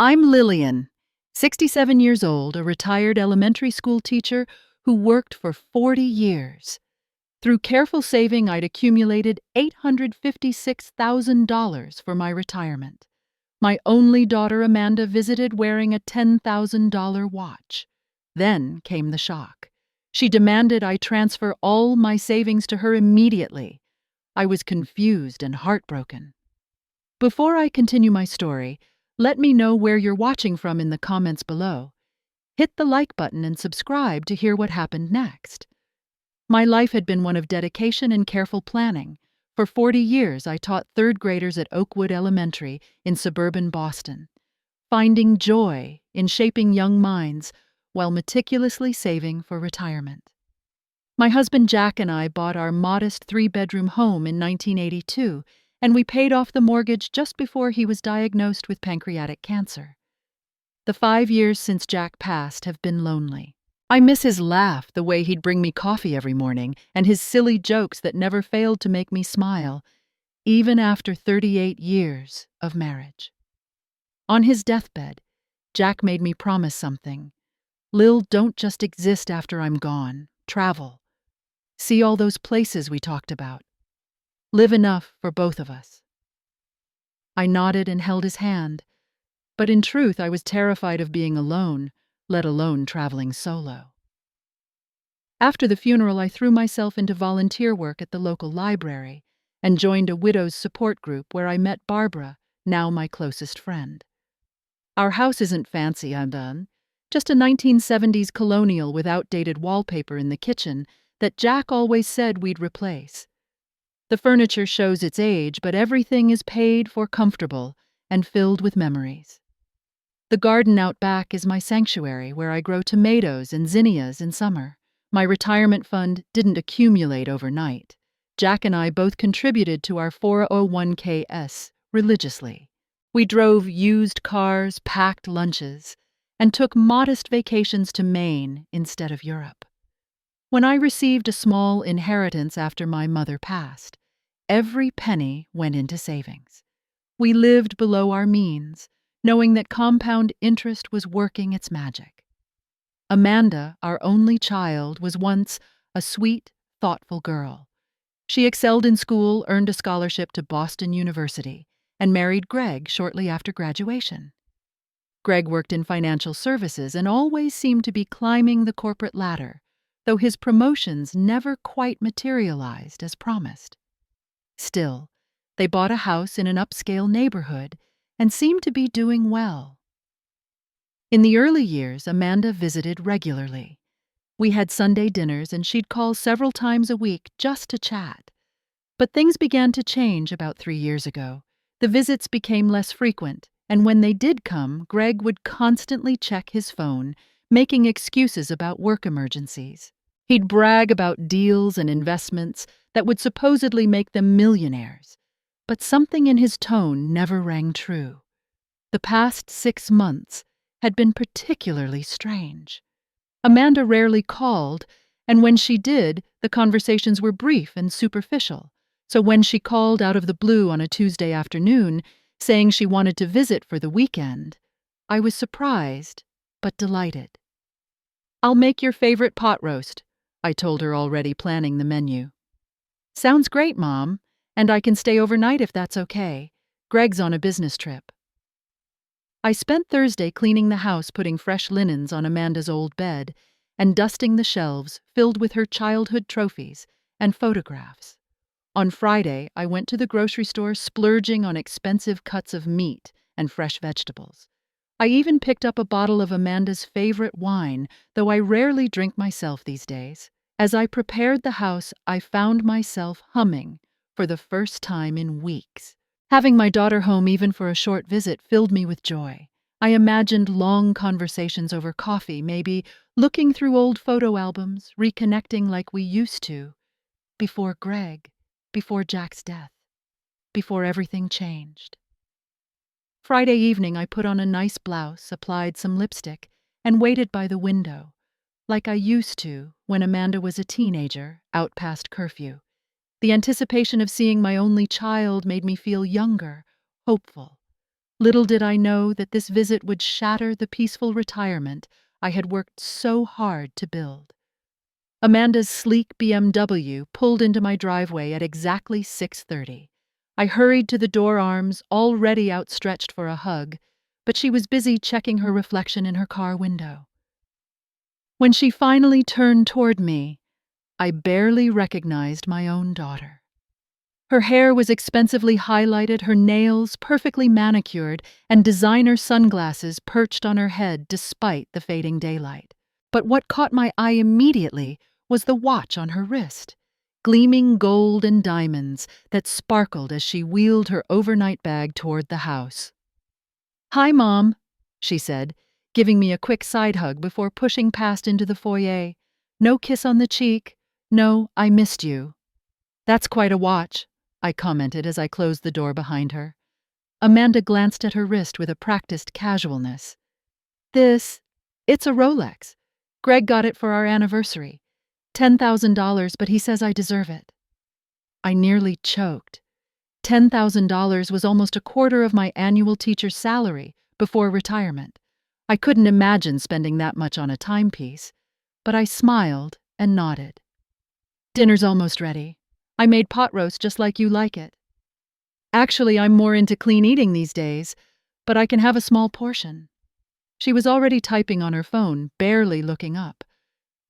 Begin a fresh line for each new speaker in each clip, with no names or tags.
I'm Lillian, 67 years old, a retired elementary school teacher who worked for 40 years. Through careful saving, I'd accumulated $856,000 for my retirement. My only daughter, Amanda, visited wearing a $10,000 watch. Then came the shock. She demanded I transfer all my savings to her immediately. I was confused and heartbroken. Before I continue my story, let me know where you're watching from in the comments below. Hit the like button and subscribe to hear what happened next. My life had been one of dedication and careful planning. For 40 years, I taught third graders at Oakwood Elementary in suburban Boston, finding joy in shaping young minds while meticulously saving for retirement. My husband Jack and I bought our modest 3-bedroom home in 1982, and we paid off the mortgage just before he was diagnosed with pancreatic cancer. The 5 years since Jack passed have been lonely. I miss his laugh, the way he'd bring me coffee every morning, and his silly jokes that never failed to make me smile, even after 38 years of marriage. On his deathbed, Jack made me promise something. Lil, don't just exist after I'm gone. Travel. See all those places we talked about. Live enough for both of us. I nodded and held his hand, but in truth I was terrified of being alone, let alone traveling solo. After the funeral, I threw myself into volunteer work at the local library and joined a widows' support group where I met Barbara, now my closest friend. Our house isn't fancy, just a 1970s colonial with outdated wallpaper in the kitchen that Jack always said we'd replace. The furniture shows its age, but everything is paid for comfortable and filled with memories. The garden out back is my sanctuary where I grow tomatoes and zinnias in summer. My retirement fund didn't accumulate overnight. Jack and I both contributed to our 401(k)s religiously. We drove used cars, packed lunches, and took modest vacations to Maine instead of Europe. When I received a small inheritance after my mother passed, every penny went into savings. We lived below our means, knowing that compound interest was working its magic. Amanda, our only child, was once a sweet, thoughtful girl. She excelled in school, earned a scholarship to Boston University, and married Greg shortly after graduation. Greg worked in financial services and always seemed to be climbing the corporate ladder, though his promotions never quite materialized as promised. Still, they bought a house in an upscale neighborhood and seemed to be doing well. In the early years, Amanda visited regularly. We had Sunday dinners and she'd call several times a week just to chat. But things began to change about 3 years ago. The visits became less frequent, and when they did come, Greg would constantly check his phone, making excuses about work emergencies. He'd brag about deals and investments that would supposedly make them millionaires, but something in his tone never rang true. The past 6 months had been particularly strange. Amanda rarely called, and when she did, the conversations were brief and superficial. So when she called out of the blue on a Tuesday afternoon, saying she wanted to visit for the weekend, I was surprised, but delighted. "I'll make your favorite pot roast," I told her, already planning the menu. "Sounds great, Mom, and I can stay overnight if that's okay. Greg's on a business trip." I spent Thursday cleaning the house, putting fresh linens on Amanda's old bed, and dusting the shelves filled with her childhood trophies and photographs. On Friday, I went to the grocery store, splurging on expensive cuts of meat and fresh vegetables. I even picked up a bottle of Amanda's favorite wine, though I rarely drink myself these days. As I prepared the house, I found myself humming for the first time in weeks. Having my daughter home, even for a short visit, filled me with joy. I imagined long conversations over coffee, maybe looking through old photo albums, reconnecting like we used to, before Greg, before Jack's death, before everything changed. Friday evening, I put on a nice blouse, applied some lipstick, and waited by the window, like I used to when Amanda was a teenager, out past curfew. The anticipation of seeing my only child made me feel younger, hopeful. Little did I know that this visit would shatter the peaceful retirement I had worked so hard to build. Amanda's sleek BMW pulled into my driveway at exactly 6:30. I hurried to the door arms, already outstretched for a hug, but she was busy checking her reflection in her car window. When she finally turned toward me, I barely recognized my own daughter. Her hair was expensively highlighted, her nails perfectly manicured, and designer sunglasses perched on her head despite the fading daylight. But what caught my eye immediately was the watch on her wrist, gleaming gold and diamonds that sparkled as she wheeled her overnight bag toward the house. "Hi, Mom," she said, giving me a quick side hug before pushing past into the foyer. "No kiss on the cheek. No, I missed you." "That's quite a watch," I commented as I closed the door behind her. Amanda glanced at her wrist with a practiced casualness. It's a Rolex. Greg got it for our anniversary. $10,000, but he says I deserve it." I nearly choked. $10,000 was almost a quarter of my annual teacher's salary before retirement. I couldn't imagine spending that much on a timepiece, but I smiled and nodded. "Dinner's almost ready. I made pot roast just like you like it." "Actually, I'm more into clean eating these days, but I can have a small portion." She was already typing on her phone, barely looking up.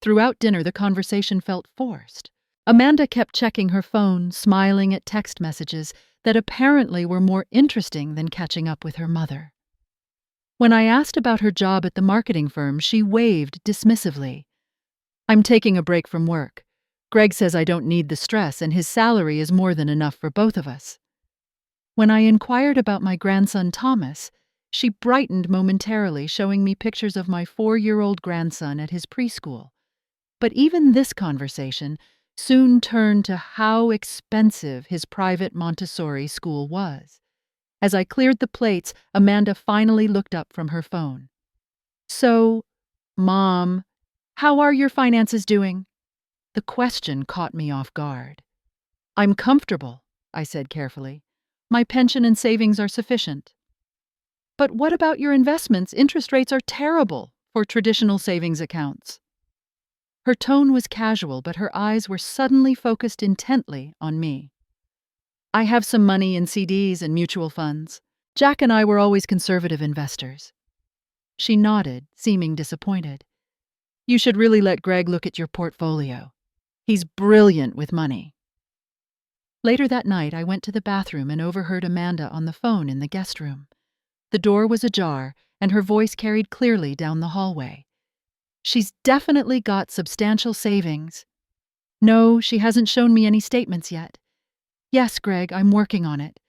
Throughout dinner, the conversation felt forced. Amanda kept checking her phone, smiling at text messages that apparently were more interesting than catching up with her mother. When I asked about her job at the marketing firm, she waved dismissively. "I'm taking a break from work. Greg says I don't need the stress, and his salary is more than enough for both of us." When I inquired about my grandson Thomas, she brightened momentarily, showing me pictures of my 4-year-old grandson at his preschool. But even this conversation soon turned to how expensive his private Montessori school was. As I cleared the plates, Amanda finally looked up from her phone. "So, Mom, how are your finances doing?" The question caught me off guard. "I'm comfortable," I said carefully. "My pension and savings are sufficient." "But what about your investments? Interest rates are terrible for traditional savings accounts." Her tone was casual, but her eyes were suddenly focused intently on me. "I have some money in CDs and mutual funds. Jack and I were always conservative investors." She nodded, seeming disappointed. "You should really let Greg look at your portfolio. He's brilliant with money." Later that night, I went to the bathroom and overheard Amanda on the phone in the guest room. The door was ajar, and her voice carried clearly down the hallway. "She's definitely got substantial savings." "No, she hasn't shown me any statements yet." "Yes, Greg, I'm working on it.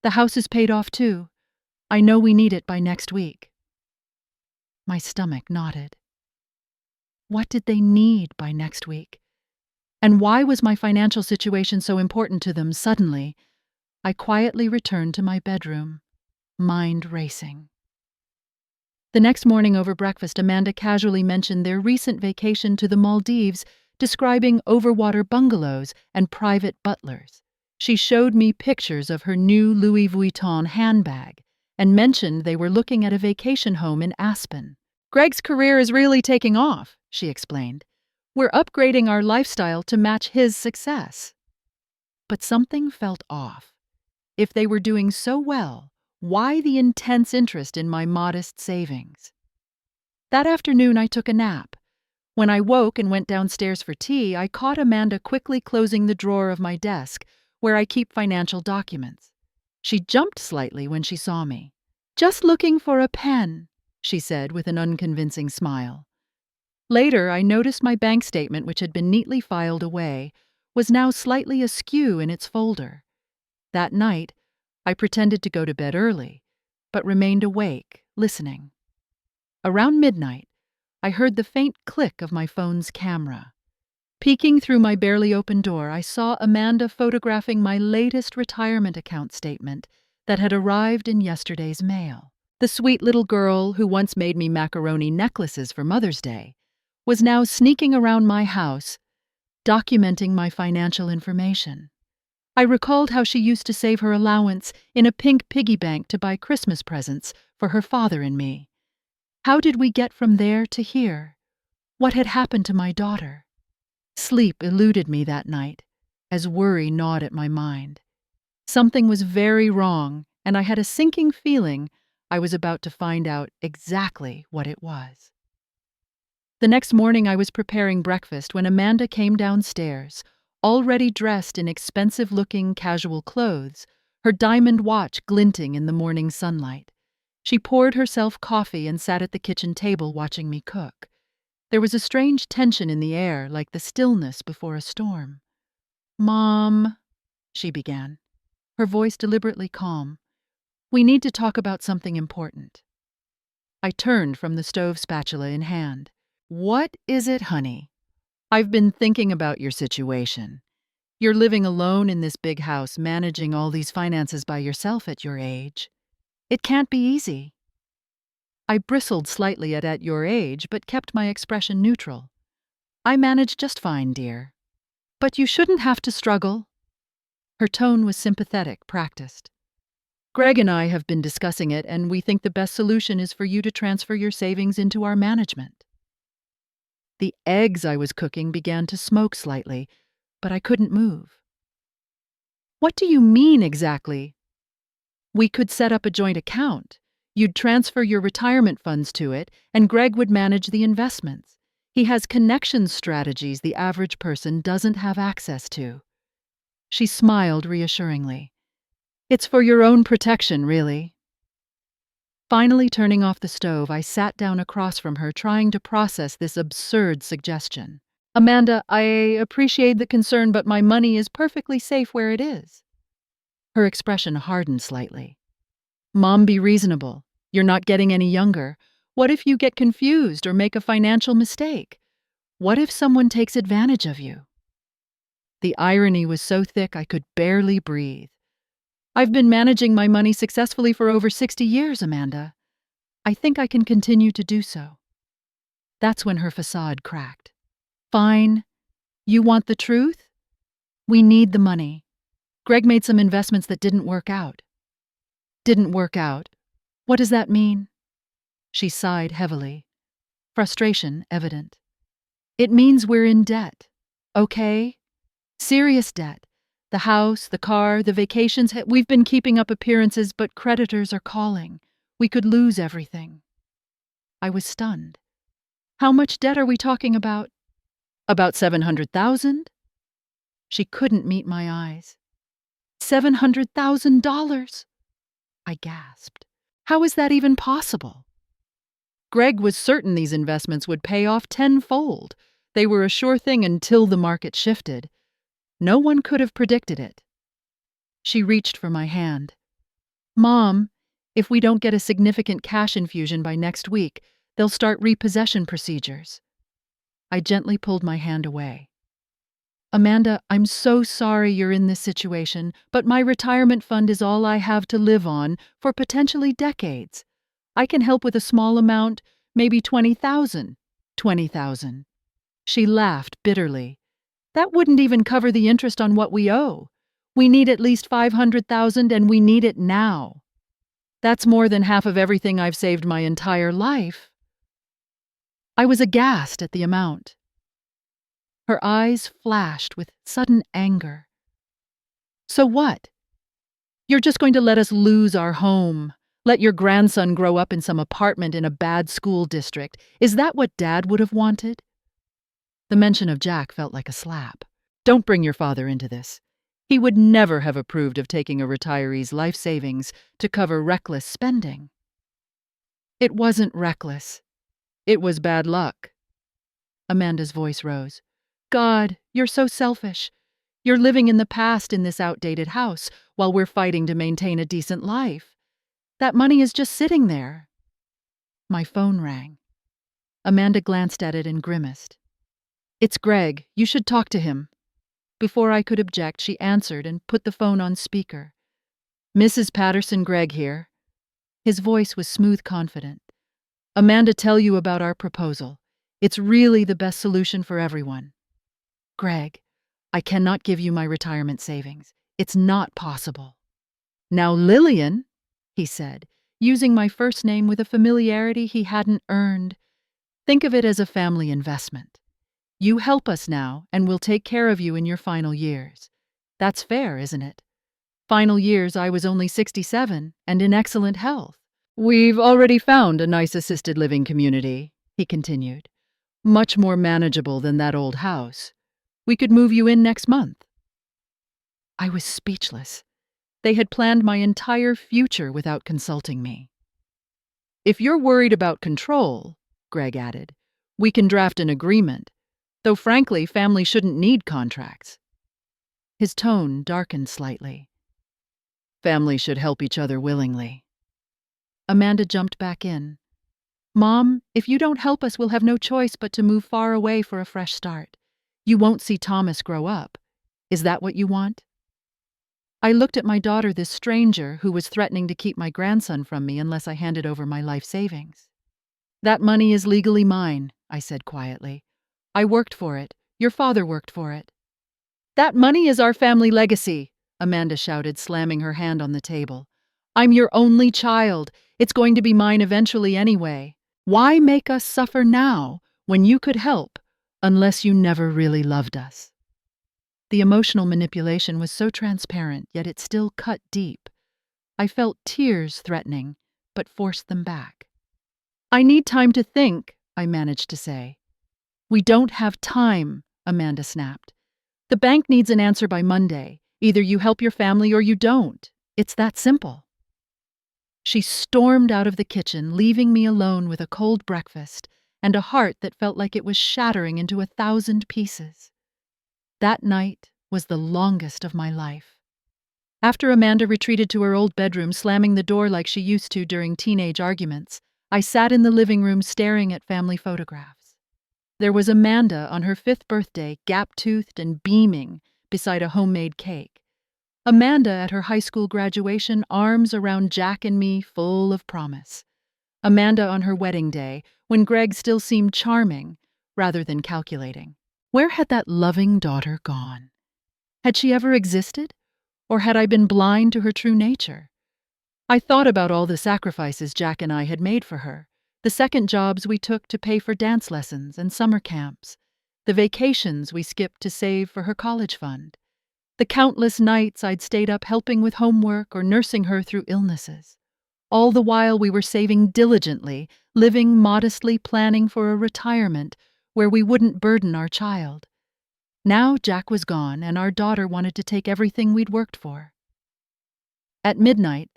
The house is paid off too. I know we need it by next week." My stomach knotted. What did they need by next week? And why was my financial situation so important to them suddenly? I quietly returned to my bedroom, mind racing. The next morning over breakfast, Amanda casually mentioned their recent vacation to the Maldives, describing overwater bungalows and private butlers. She showed me pictures of her new Louis Vuitton handbag and mentioned they were looking at a vacation home in Aspen. "Greg's career is really taking off," she explained. "We're upgrading our lifestyle to match his success." But something felt off. If they were doing so well, why the intense interest in my modest savings? That afternoon, I took a nap. When I woke and went downstairs for tea, I caught Amanda quickly closing the drawer of my desk, where I keep financial documents. She jumped slightly when she saw me. "Just looking for a pen," she said with an unconvincing smile. Later, I noticed my bank statement, which had been neatly filed away, was now slightly askew in its folder. That night, I pretended to go to bed early, but remained awake, listening. Around midnight, I heard the faint click of my phone's camera. Peeking through my barely open door, I saw Amanda photographing my latest retirement account statement that had arrived in yesterday's mail. The sweet little girl who once made me macaroni necklaces for Mother's Day was now sneaking around my house, documenting my financial information. I recalled how she used to save her allowance in a pink piggy bank to buy Christmas presents for her father and me. How did we get from there to here? What had happened to my daughter? Sleep eluded me that night, as worry gnawed at my mind. Something was very wrong, and I had a sinking feeling I was about to find out exactly what it was. The next morning I was preparing breakfast when Amanda came downstairs, already dressed in expensive-looking casual clothes, her diamond watch glinting in the morning sunlight. She poured herself coffee and sat at the kitchen table watching me cook. There was a strange tension in the air, like the stillness before a storm. "Mom," she began, her voice deliberately calm, "we need to talk about something important." I turned from the stove spatula in hand. "What is it, honey?" "I've been thinking about your situation. You're living alone in this big house, managing all these finances by yourself at your age. It can't be easy." I bristled slightly at your age, but kept my expression neutral. "I manage just fine, dear. But you shouldn't have to struggle." Her tone was sympathetic, practiced. "Greg and I have been discussing it, and we think the best solution is for you to transfer your savings into our management." The eggs I was cooking began to smoke slightly, but I couldn't move. "What do you mean exactly?" "We could set up a joint account. You'd transfer your retirement funds to it, and Greg would manage the investments. He has connection strategies the average person doesn't have access to." She smiled reassuringly. "It's for your own protection, really." Finally turning off the stove, I sat down across from her, trying to process this absurd suggestion. "Amanda, I appreciate the concern, but my money is perfectly safe where it is." Her expression hardened slightly. "Mom, be reasonable. You're not getting any younger. What if you get confused or make a financial mistake? What if someone takes advantage of you?" The irony was so thick I could barely breathe. "I've been managing my money successfully for over 60 years, Amanda. I think I can continue to do so." That's when her facade cracked. "Fine. You want the truth? We need the money. Greg made some investments that didn't work out." "Didn't work out? What does that mean?" She sighed heavily, frustration evident. "It means we're in debt. Okay? Serious debt. The house, the car, the vacations, we've been keeping up appearances, but creditors are calling. We could lose everything." I was stunned. "How much debt are we talking about?" "About 700,000? She couldn't meet my eyes. $700,000! I gasped. "How is that even possible?" "Greg was certain these investments would pay off tenfold. They were a sure thing until the market shifted. No one could have predicted it." She reached for my hand. "Mom, if we don't get a significant cash infusion by next week, they'll start repossession procedures." I gently pulled my hand away. "Amanda, I'm so sorry you're in this situation, but my retirement fund is all I have to live on for potentially decades. I can help with a small amount, maybe 20,000. 20,000. She laughed bitterly. "That wouldn't even cover the interest on what we owe. We need at least 500,000, and we need it now. That's more than half of everything I've saved my entire life." I was aghast at the amount. Her eyes flashed with sudden anger. "So what? You're just going to let us lose our home? Let your grandson grow up in some apartment in a bad school district? Is that what Dad would have wanted?" The mention of Jack felt like a slap. "Don't bring your father into this. He would never have approved of taking a retiree's life savings to cover reckless spending." "It wasn't reckless. It was bad luck." Amanda's voice rose. "God, you're so selfish. You're living in the past in this outdated house while we're fighting to maintain a decent life. That money is just sitting there." My phone rang. Amanda glanced at it and grimaced. "It's Greg. You should talk to him." Before I could object, she answered and put the phone on speaker. "Mrs. Patterson, Greg here." His voice was smooth, confident. "Amanda, tell you about our proposal. It's really the best solution for everyone." "Greg, I cannot give you my retirement savings. It's not possible. Now, Lillian, he said, using my first name with a familiarity he hadn't earned, think of it as a family investment. You help us now, and we'll take care of you in your final years. That's fair, isn't it? Final years, I was only 67 and in excellent health. We've already found a nice assisted living community, he continued. Much more manageable than that old house. We could move you in next month. I was speechless. They had planned my entire future without consulting me. If you're worried about control, Greg added, we can draft an agreement, though frankly, family shouldn't need contracts. His tone darkened slightly. Family should help each other willingly. Amanda jumped back in. Mom, if you don't help us, we'll have no choice but to move far away for a fresh start. You won't see Thomas grow up. Is that what you want? I looked at my daughter, this stranger who was threatening to keep my grandson from me unless I handed over my life savings. That money is legally mine, I said quietly. I worked for it. Your father worked for it. That money is our family legacy, Amanda shouted, slamming her hand on the table. I'm your only child. It's going to be mine eventually anyway. Why make us suffer now when you could help, unless you never really loved us? The emotional manipulation was so transparent, yet it still cut deep. I felt tears threatening, but forced them back. I need time to think, I managed to say. We don't have time, Amanda snapped. The bank needs an answer by Monday. Either you help your family or you don't. It's that simple. She stormed out of the kitchen, leaving me alone with a cold breakfast and a heart that felt like it was shattering into 1,000 pieces. That night was the longest of my life. After Amanda retreated to her old bedroom, slamming the door like she used to during teenage arguments, I sat in the living room staring at family photographs. There was Amanda on her 5th birthday, gap-toothed and beaming, beside a homemade cake. Amanda at her high school graduation, arms around Jack and me, full of promise. Amanda on her wedding day, when Greg still seemed charming, rather than calculating. Where had that loving daughter gone? Had she ever existed? Or had I been blind to her true nature? I thought about all the sacrifices Jack and I had made for her, the second jobs we took to pay for dance lessons and summer camps, the vacations we skipped to save for her college fund, the countless nights I'd stayed up helping with homework or nursing her through illnesses. All the while we were saving diligently, living modestly, planning for a retirement where we wouldn't burden our child. Now Jack was gone, and our daughter wanted to take everything we'd worked for. At midnight,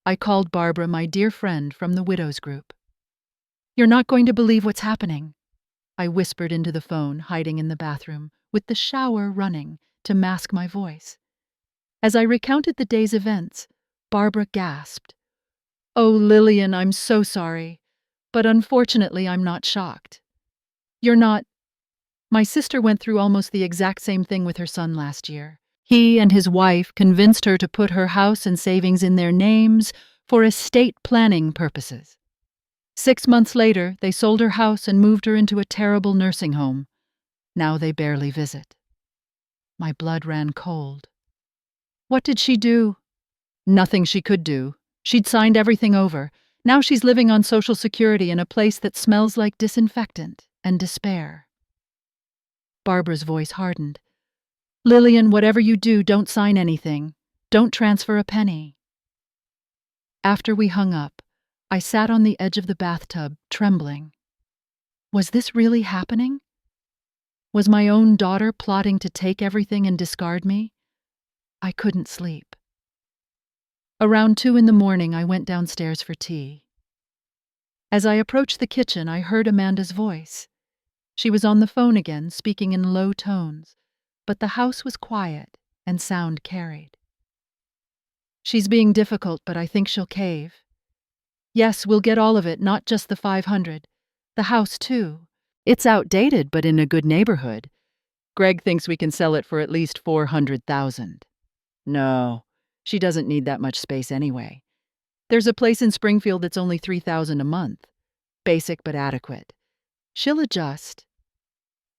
I called Barbara, my dear friend from the widows group. You're not going to believe what's happening, I whispered into the phone, hiding in the bathroom, with the shower running to mask my voice. As I recounted the day's events, Barbara gasped. Oh, Lillian, I'm so sorry, but unfortunately I'm not shocked. You're not. My sister went through almost the exact same thing with her son last year. He and his wife convinced her to put her house and savings in their names for estate planning purposes. 6 months later, they sold her house and moved her into a terrible nursing home. Now they barely visit. My blood ran cold. What did she do? Nothing she could do. She'd signed everything over. Now she's living on Social Security in a place that smells like disinfectant and despair. Barbara's voice hardened. Lillian, whatever you do, don't sign anything. Don't transfer a penny. After we hung up, I sat on the edge of the bathtub, trembling. Was this really happening? Was my own daughter plotting to take everything and discard me? I couldn't sleep. Around 2 a.m, I went downstairs for tea. As I approached the kitchen, I heard Amanda's voice. She was on the phone again, speaking in low tones, but the house was quiet and sound carried. She's being difficult, but I think she'll cave. Yes, we'll get all of it, not just the 500. The house, too. It's outdated, but in a good neighborhood. Greg thinks we can sell it for at least 400,000. No, she doesn't need that much space anyway. There's a place in Springfield that's only 3,000 a month. Basic but adequate. She'll adjust.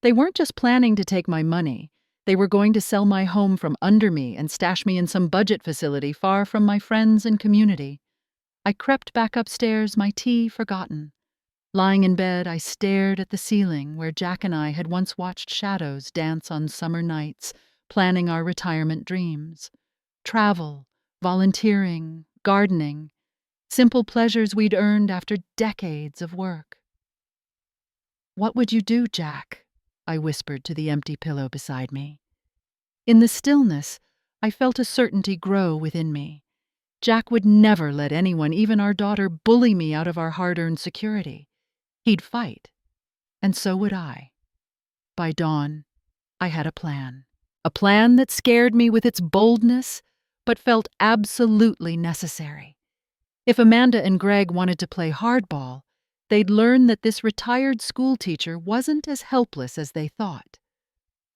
They weren't just planning to take my money. They were going to sell my home from under me and stash me in some budget facility far from my friends and community. I crept back upstairs, my tea forgotten. Lying in bed, I stared at the ceiling where Jack and I had once watched shadows dance on summer nights, planning our retirement dreams. Travel, volunteering, gardening, simple pleasures we'd earned after decades of work. "What would you do, Jack?" I whispered to the empty pillow beside me. In the stillness, I felt a certainty grow within me. Jack would never let anyone, even our daughter, bully me out of our hard-earned security. He'd fight, and so would I. By dawn, I had a plan that scared me with its boldness, but felt absolutely necessary. If Amanda and Greg wanted to play hardball, they'd learn that this retired schoolteacher wasn't as helpless as they thought.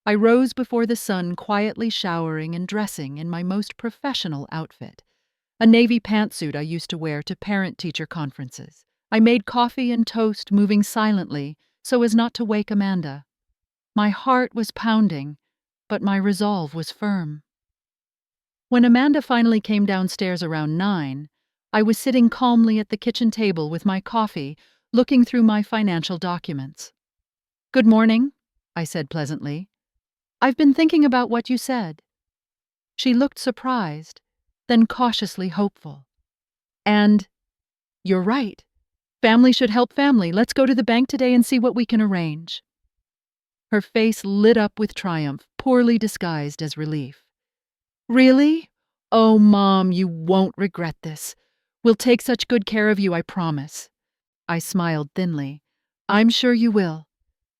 I rose before the sun, quietly showering and dressing in my most professional outfit, a navy pantsuit I used to wear to parent-teacher conferences. I made coffee and toast, moving silently so as not to wake Amanda. My heart was pounding, but my resolve was firm. When Amanda finally came downstairs around 9, I was sitting calmly at the kitchen table with my coffee, looking through my financial documents. "Good morning," I said pleasantly. "I've been thinking about what you said." She looked surprised, then cautiously hopeful. "And you're right. Family should help family. Let's go to the bank today and see what we can arrange." Her face lit up with triumph, poorly disguised as relief. "Really? Oh, Mom, you won't regret this. We'll take such good care of you, I promise." I smiled thinly. "I'm sure you will.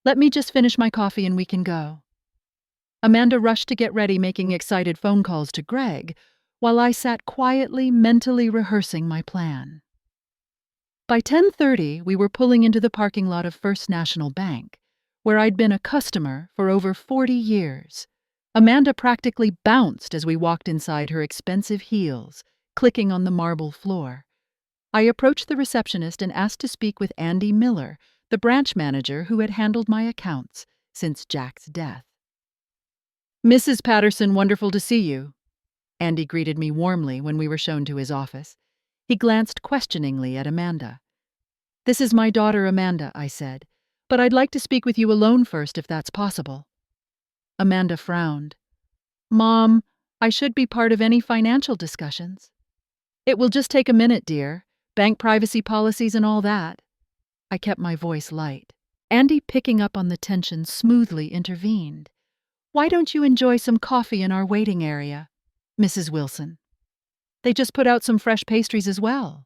Let me just finish my coffee and we can go." Amanda rushed to get ready, making excited phone calls to Greg, while I sat quietly, mentally rehearsing my plan. By 10:30, we were pulling into the parking lot of First National Bank, where I'd been a customer for over 40 years. Amanda practically bounced as we walked inside her expensive heels, clicking on the marble floor. I approached the receptionist and asked to speak with Andy Miller, the branch manager who had handled my accounts since Jack's death. "Mrs. Patterson, wonderful to see you." Andy greeted me warmly when we were shown to his office. He glanced questioningly at Amanda. "This is my daughter, Amanda," I said, "but I'd like to speak with you alone first if that's possible." Amanda frowned. "Mom, I should be part of any financial discussions." "It will just take a minute, dear. Bank privacy policies and all that." I kept my voice light. Andy, picking up on the tension, smoothly intervened. "Why don't you enjoy some coffee in our waiting area, Mrs. Wilson? They just put out some fresh pastries as well."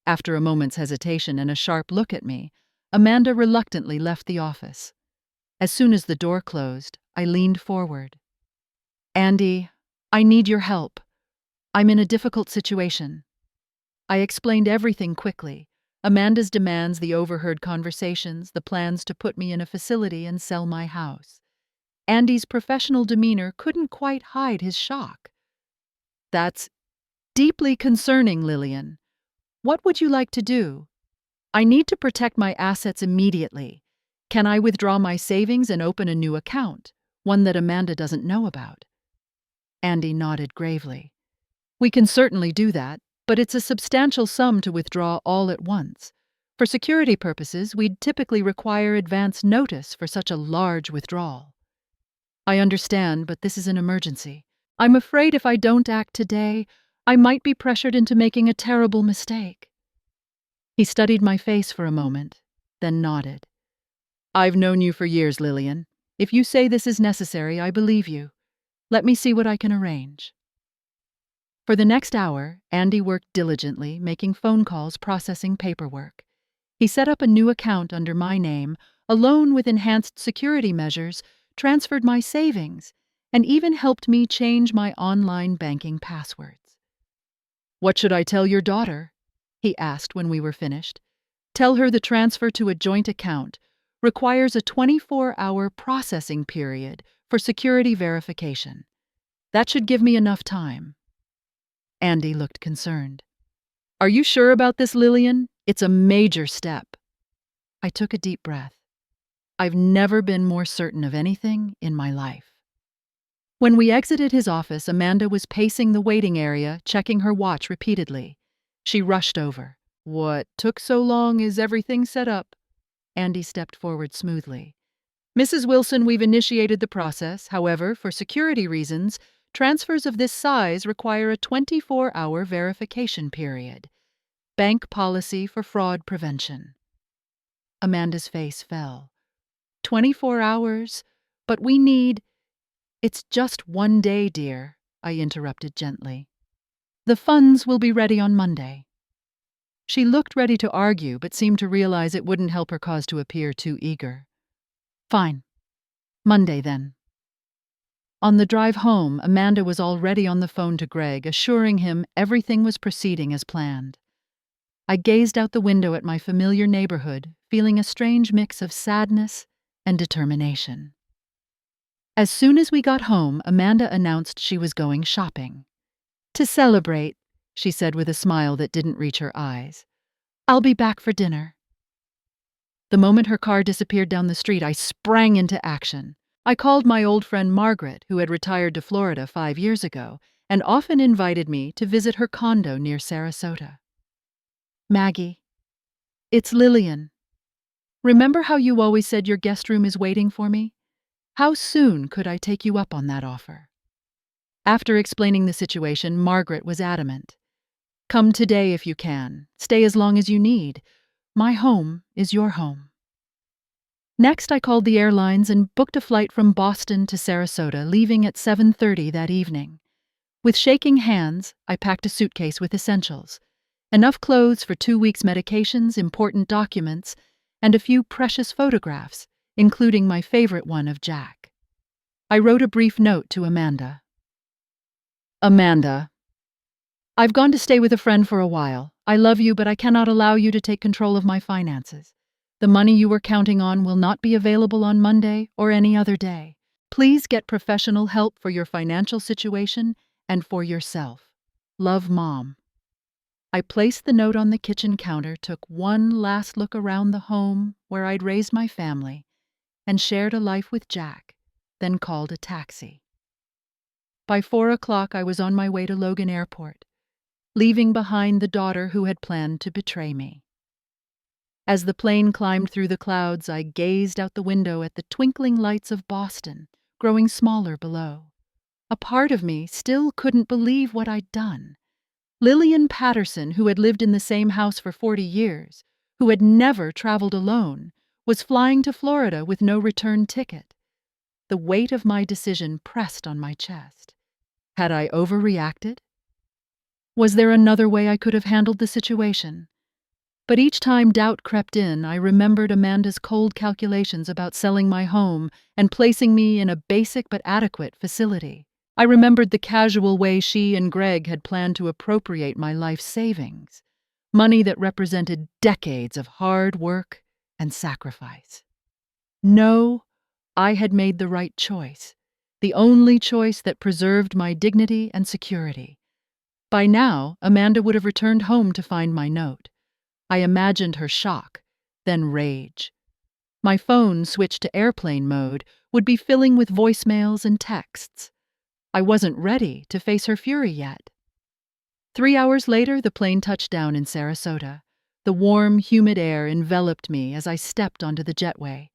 After a moment's hesitation and a sharp look at me, Amanda reluctantly left the office. As soon as the door closed, I leaned forward. "Andy, I need your help. I'm in a difficult situation." I explained everything quickly: Amanda's demands, the overheard conversations, the plans to put me in a facility and sell my house. Andy's professional demeanor couldn't quite hide his shock. "That's deeply concerning, Lillian. What would you like to do?" "I need to protect my assets immediately. Can I withdraw my savings and open a new account, one that Amanda doesn't know about?" Andy nodded gravely. "We can certainly do that, but it's a substantial sum to withdraw all at once. For security purposes, we'd typically require advance notice for such a large withdrawal." "I understand, but this is an emergency. I'm afraid if I don't act today, I might be pressured into making a terrible mistake." He studied my face for a moment, then nodded. "I've known you for years, Lillian. If you say this is necessary, I believe you. Let me see what I can arrange." For the next hour, Andy worked diligently, making phone calls, processing paperwork. He set up a new account under my name, a loan with enhanced security measures, transferred my savings, and even helped me change my online banking passwords. "What should I tell your daughter?" he asked when we were finished. "Tell her the transfer to a joint account requires a 24-hour processing period for security verification. That should give me enough time." Andy looked concerned. "Are you sure about this, Lillian? It's a major step." I took a deep breath. I've never been more certain of anything in my life. When we exited his office, Amanda was pacing the waiting area, checking her watch repeatedly. She rushed over. "What took so long? Is everything set up?" Andy stepped forward smoothly. "Mrs. Wilson, we've initiated the process. However, for security reasons, transfers of this size require a 24-hour verification period. Bank policy for fraud prevention." Amanda's face fell. 24 hours? But we need— "It's just one day, dear," I interrupted gently. "The funds will be ready on Monday." She looked ready to argue, but seemed to realize it wouldn't help her cause to appear too eager. "Fine. Monday, then." On the drive home, Amanda was already on the phone to Greg, assuring him everything was proceeding as planned. I gazed out the window at my familiar neighborhood, feeling a strange mix of sadness and determination. As soon as we got home, Amanda announced she was going shopping. "To celebrate," she said with a smile that didn't reach her eyes. "I'll be back for dinner." The moment her car disappeared down the street, I sprang into action. I called my old friend Margaret, who had retired to Florida 5 years ago, and often invited me to visit her condo near Sarasota. "Maggie, it's Lillian. Remember how you always said your guest room is waiting for me? How soon could I take you up on that offer?" After explaining the situation, Margaret was adamant. "Come today if you can. Stay as long as you need. My home is your home." Next, I called the airlines and booked a flight from Boston to Sarasota, leaving at 7:30 that evening. With shaking hands, I packed a suitcase with essentials. Enough clothes for 2 weeks' medications, important documents, and a few precious photographs, including my favorite one of Jack. I wrote a brief note to Amanda. "Amanda, I've gone to stay with a friend for a while. I love you, but I cannot allow you to take control of my finances. The money you were counting on will not be available on Monday or any other day. Please get professional help for your financial situation and for yourself. Love, Mom." I placed the note on the kitchen counter, took one last look around the home where I'd raised my family and shared a life with Jack, then called a taxi. By 4 o'clock, I was on my way to Logan Airport, leaving behind the daughter who had planned to betray me. As the plane climbed through the clouds, I gazed out the window at the twinkling lights of Boston, growing smaller below. A part of me still couldn't believe what I'd done. Lillian Patterson, who had lived in the same house for 40 years, who had never traveled alone, was flying to Florida with no return ticket. The weight of my decision pressed on my chest. Had I overreacted? Was there another way I could have handled the situation? But each time doubt crept in, I remembered Amanda's cold calculations about selling my home and placing me in a basic but adequate facility. I remembered the casual way she and Greg had planned to appropriate my life savings, money that represented decades of hard work and sacrifice. No, I had made the right choice, the only choice that preserved my dignity and security. By now, Amanda would have returned home to find my note. I imagined her shock, then rage. My phone, switched to airplane mode, would be filling with voicemails and texts. I wasn't ready to face her fury yet. 3 hours later, the plane touched down in Sarasota. The warm, humid air enveloped me as I stepped onto the jetway.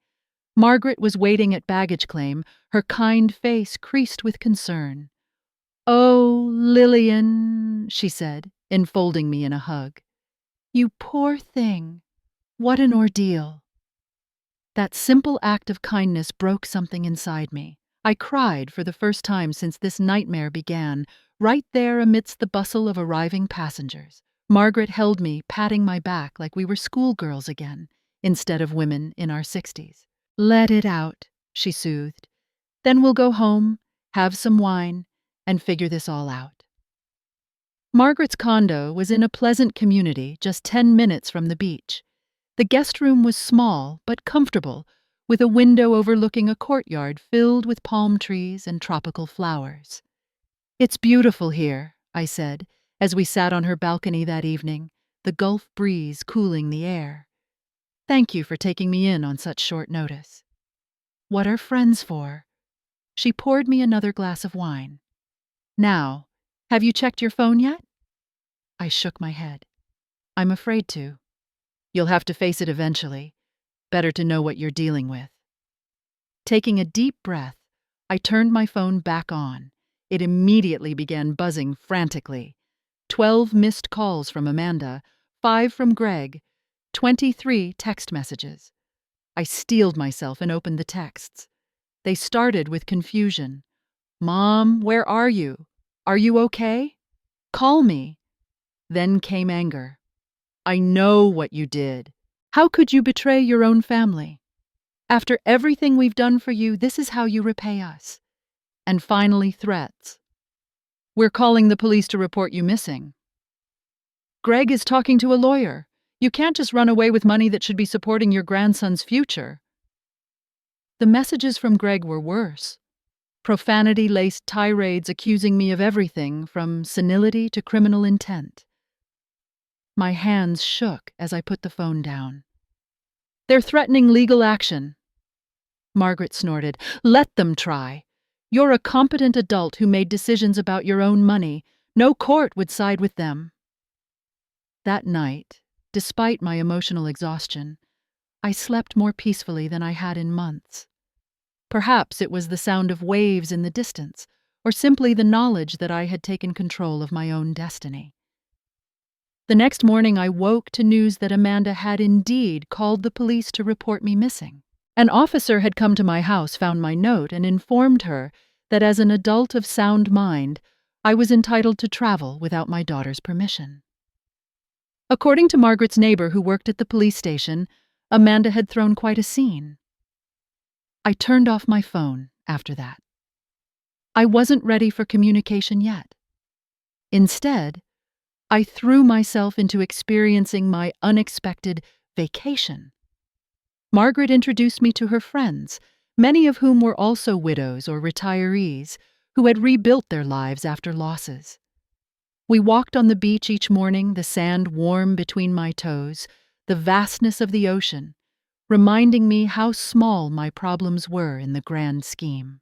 Margaret was waiting at baggage claim, her kind face creased with concern. "Oh, Lillian," she said, enfolding me in a hug. "You poor thing. What an ordeal." That simple act of kindness broke something inside me. I cried for the first time since this nightmare began, right there amidst the bustle of arriving passengers. Margaret held me, patting my back like we were schoolgirls again, instead of women in our 60s. "Let it out," she soothed. "Then we'll go home, have some wine, and figure this all out." Margaret's condo was in a pleasant community just 10 minutes from the beach. The guest room was small but comfortable, with a window overlooking a courtyard filled with palm trees and tropical flowers. "It's beautiful here," I said, as we sat on her balcony that evening, the Gulf breeze cooling the air. "Thank you for taking me in on such short notice." What are friends for? She poured me another glass of wine. Now, have you checked your phone yet? I shook my head. I'm afraid to. You'll have to face it eventually. Better to know what you're dealing with. Taking a deep breath, I turned my phone back on. It immediately began buzzing frantically. 12 missed calls from Amanda, 5 from Greg, 23 text messages. I steeled myself and opened the texts. They started with confusion. Mom, where are you? Are you okay? Call me. Then came anger. I know what you did. How could you betray your own family? After everything we've done for you, this is how you repay us. And finally, threats. We're calling the police to report you missing. Greg is talking to a lawyer. You can't just run away with money that should be supporting your grandson's future. The messages from Greg were worse. Profanity-laced tirades accusing me of everything from senility to criminal intent. My hands shook as I put the phone down. They're threatening legal action. Margaret snorted. Let them try. You're a competent adult who made decisions about your own money. No court would side with them. That night, despite my emotional exhaustion, I slept more peacefully than I had in months. Perhaps it was the sound of waves in the distance, or simply the knowledge that I had taken control of my own destiny. The next morning I woke to news that Amanda had indeed called the police to report me missing. An officer had come to my house, found my note, and informed her that as an adult of sound mind, I was entitled to travel without my daughter's permission. According to Margaret's neighbor who worked at the police station, Amanda had thrown quite a scene. I turned off my phone after that. I wasn't ready for communication yet. Instead, I threw myself into experiencing my unexpected vacation. Margaret introduced me to her friends, many of whom were also widows or retirees who had rebuilt their lives after losses. We walked on the beach each morning, the sand warm between my toes, the vastness of the ocean, reminding me how small my problems were in the grand scheme.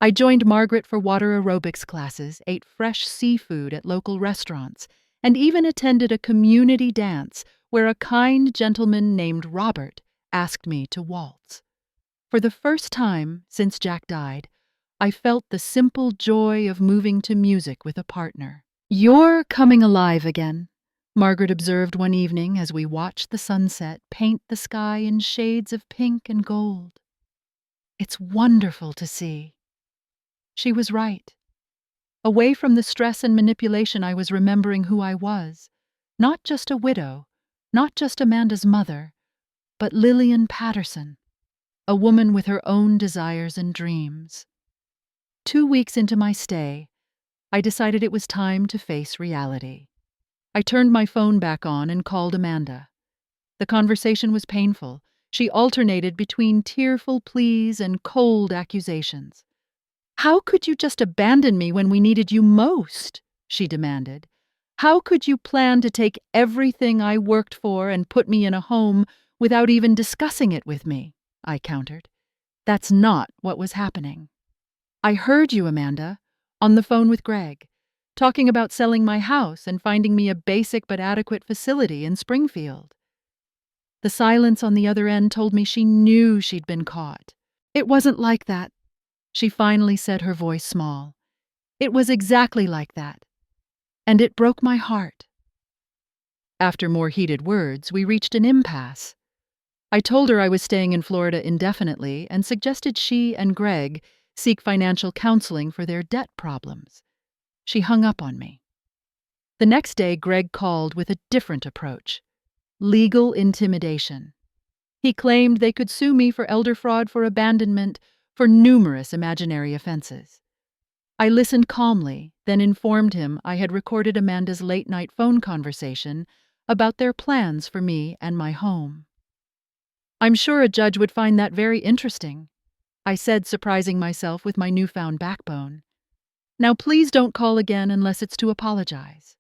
I joined Margaret for water aerobics classes, ate fresh seafood at local restaurants, and even attended a community dance where a kind gentleman named Robert asked me to waltz. For the first time since Jack died, I felt the simple joy of moving to music with a partner. You're coming alive again, Margaret observed one evening as we watched the sunset paint the sky in shades of pink and gold. It's wonderful to see. She was right. Away from the stress and manipulation, I was remembering who I was. Not just a widow, not just Amanda's mother, but Lillian Patterson, a woman with her own desires and dreams. 2 weeks into my stay, I decided it was time to face reality. I turned my phone back on and called Amanda. The conversation was painful. She alternated between tearful pleas and cold accusations. How could you just abandon me when we needed you most? She demanded. How could you plan to take everything I worked for and put me in a home without even discussing it with me? I countered. That's not what was happening. I heard you, Amanda, on the phone with Greg, talking about selling my house and finding me a basic but adequate facility in Springfield. The silence on the other end told me she knew she'd been caught. It wasn't like that, she finally said, her voice small. It was exactly like that. And it broke my heart. After more heated words, we reached an impasse. I told her I was staying in Florida indefinitely and suggested she and Greg seek financial counseling for their debt problems. She hung up on me. The next day, Greg called with a different approach: legal intimidation. He claimed they could sue me for elder fraud, for abandonment, for numerous imaginary offenses. I listened calmly, then informed him I had recorded Amanda's late-night phone conversation about their plans for me and my home. I'm sure a judge would find that very interesting, I said, surprising myself with my newfound backbone. Now please don't call again unless it's to apologize.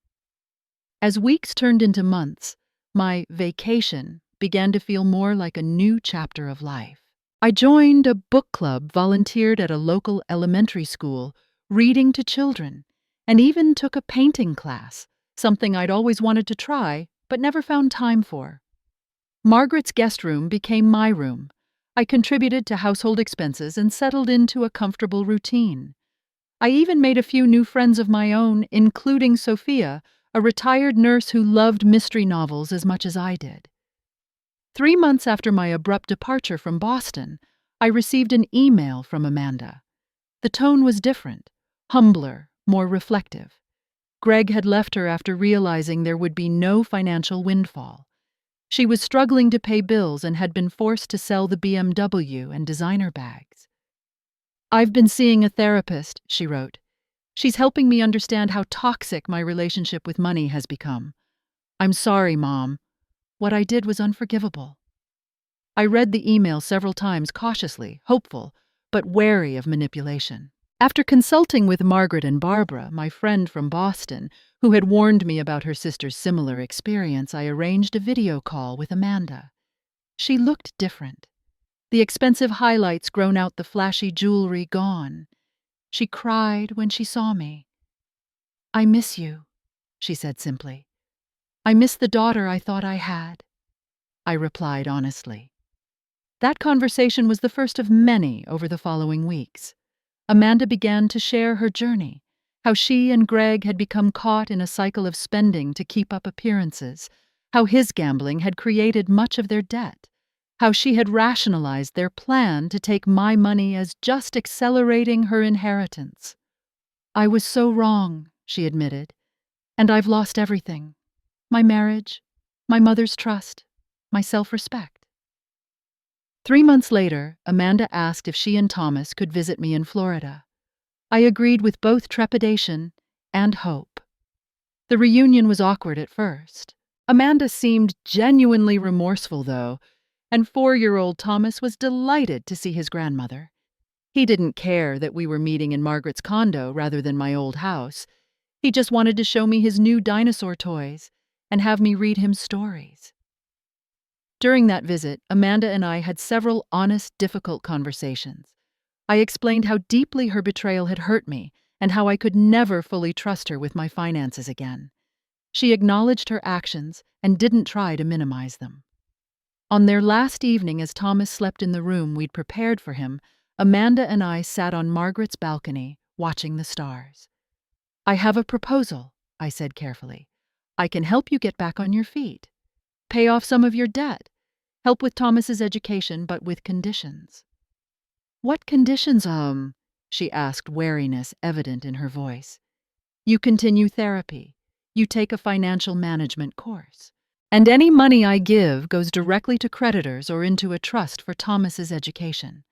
As weeks turned into months, my vacation began to feel more like a new chapter of life. I joined a book club, volunteered at a local elementary school, reading to children, and even took a painting class, something I'd always wanted to try but never found time for. Margaret's guest room became my room. I contributed to household expenses and settled into a comfortable routine. I even made a few new friends of my own, including Sophia, a retired nurse who loved mystery novels as much as I did. 3 months after my abrupt departure from Boston, I received an email from Amanda. The tone was different, humbler, more reflective. Greg had left her after realizing there would be no financial windfall. She was struggling to pay bills and had been forced to sell the BMW and designer bags. "I've been seeing a therapist," she wrote. "She's helping me understand how toxic my relationship with money has become. I'm sorry, Mom. What I did was unforgivable." I read the email several times cautiously, hopeful, but wary of manipulation. After consulting with Margaret and Barbara, my friend from Boston, who had warned me about her sister's similar experience, I arranged a video call with Amanda. She looked different. The expensive highlights grown out, the flashy jewelry gone. She cried when she saw me. "I miss you," she said simply. "I miss the daughter I thought I had," I replied honestly. That conversation was the first of many over the following weeks. Amanda began to share her journey, how she and Greg had become caught in a cycle of spending to keep up appearances, how his gambling had created much of their debt, how she had rationalized their plan to take my money as just accelerating her inheritance. "I was so wrong," she admitted, "and I've lost everything. My marriage, my mother's trust, my self-respect." 3 months later, Amanda asked if she and Thomas could visit me in Florida. I agreed with both trepidation and hope. The reunion was awkward at first. Amanda seemed genuinely remorseful, though, and 4-year-old Thomas was delighted to see his grandmother. He didn't care that we were meeting in Margaret's condo rather than my old house. He just wanted to show me his new dinosaur toys and have me read him stories. During that visit, Amanda and I had several honest, difficult conversations. I explained how deeply her betrayal had hurt me and how I could never fully trust her with my finances again. She acknowledged her actions and didn't try to minimize them. On their last evening, as Thomas slept in the room we'd prepared for him, Amanda and I sat on Margaret's balcony, watching the stars. "I have a proposal," I said carefully. "I can help you get back on your feet, pay off some of your debt, help with Thomas's education, but with conditions." "What conditions, she asked, wariness evident in her voice. "You continue therapy. You take a financial management course. And any money I give goes directly to creditors or into a trust for Thomas's education.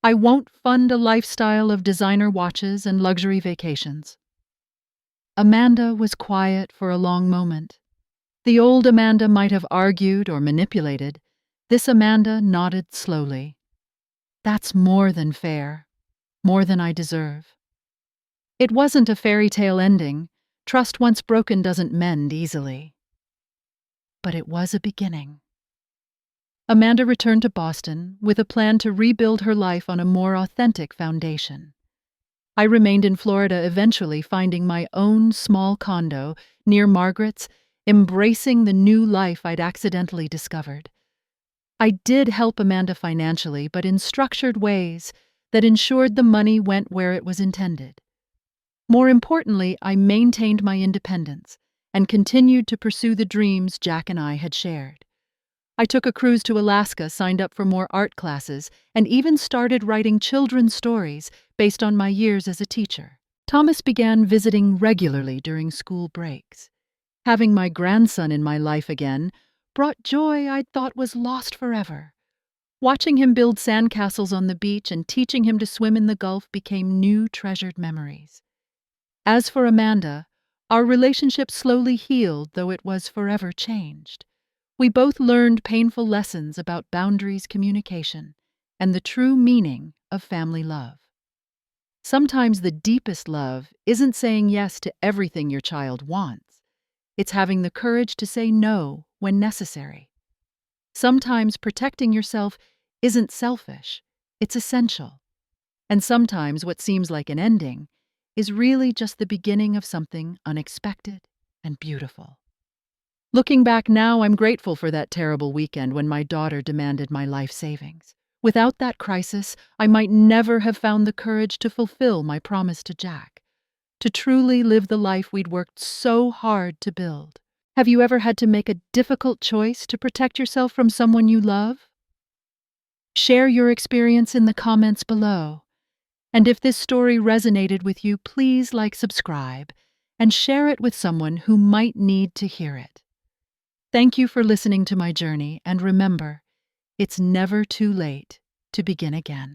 I won't fund a lifestyle of designer watches and luxury vacations." Amanda was quiet for a long moment. The old Amanda might have argued or manipulated. This Amanda nodded slowly. "That's more than fair, more than I deserve." It wasn't a fairy tale ending. Trust once broken doesn't mend easily. But it was a beginning. Amanda returned to Boston with a plan to rebuild her life on a more authentic foundation. I remained in Florida, eventually finding my own small condo near Margaret's, embracing the new life I'd accidentally discovered. I did help Amanda financially, but in structured ways that ensured the money went where it was intended. More importantly, I maintained my independence and continued to pursue the dreams Jack and I had shared. I took a cruise to Alaska, signed up for more art classes, and even started writing children's stories based on my years as a teacher. Thomas began visiting regularly during school breaks. Having my grandson in my life again brought joy I'd thought was lost forever. Watching him build sandcastles on the beach and teaching him to swim in the Gulf became new treasured memories. As for Amanda, our relationship slowly healed, though it was forever changed. We both learned painful lessons about boundaries, communication, and the true meaning of family love. Sometimes the deepest love isn't saying yes to everything your child wants. It's having the courage to say no when necessary. Sometimes protecting yourself isn't selfish. It's essential. And sometimes what seems like an ending is really just the beginning of something unexpected and beautiful. Looking back now, I'm grateful for that terrible weekend when my daughter demanded my life savings. Without that crisis, I might never have found the courage to fulfill my promise to Jack, to truly live the life we'd worked so hard to build. Have you ever had to make a difficult choice to protect yourself from someone you love? Share your experience in the comments below. And if this story resonated with you, please subscribe, and share it with someone who might need to hear it. Thank you for listening to my journey, and remember, it's never too late to begin again.